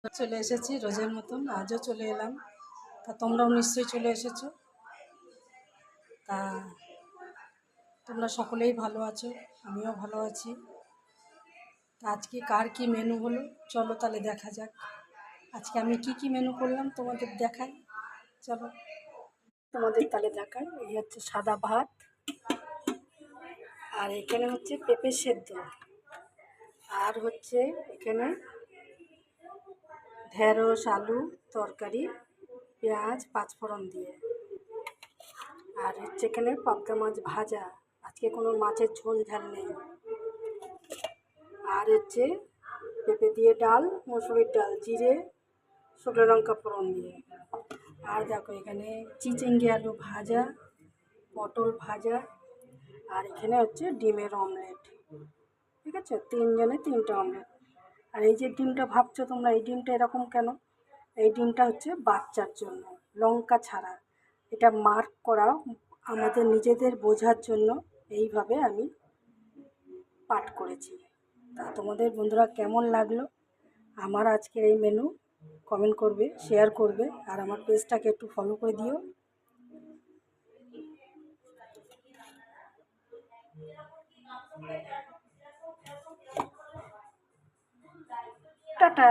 চলে এসেছি রোজের মতন, আজও চলে এলাম। তা তোমরাও নিশ্চয়ই চলে এসেছো। তা তোমরা সকলেই ভালো আছো, আমিও ভালো আছি। তা আজকে কার কি মেনু হলো চলো তাহলে দেখা যাক। আজকে আমি কি মেনু করলাম তোমাদের দেখাই, চলো তোমাদের তাহলে দেখাই। এই হচ্ছে সাদা ভাত, আর এখানে হচ্ছে পেঁপে সেদ্ধ, আর হচ্ছে এখানে ঢেঁড়স আলু তরকারি, পেঁয়াজ পাঁচফোড়ন দিয়ে, আর হচ্ছে এখানে পাবদা মাছ ভাজা, আজকে কোনো মাছের ঝোল ঝাল নেই। আর হচ্ছে পেঁপে দিয়ে ডাল, মসুরির ডাল, জিরে শুকনো লঙ্কা ফোড়ন দিয়ে। আর দেখো এখানে চিচিঙ্গে আলু ভাজা, পটল ভাজা, আর এখানে হচ্ছে ডিমের অমলেট। ঠিক আছে, তিনজনে তিনটে অমলেট। আর এই যে ডিমটা ভাবছো তোমরা, এই ডিমটা এরকম কেন? এই ডিমটা হচ্ছে বাচ্চার জন্য, লঙ্কা ছাড়া। এটা মার্ক করা আমাদের নিজেদের বোঝার জন্য এইভাবে আমি পাঠ করেছি। তা তোমাদের বন্ধুরা কেমন লাগলো আমার আজকের এই মেনু, কমেন্ট করবে, শেয়ার করবে, আর আমার পেজটাকে একটু ফলো করে দিও। টাটা।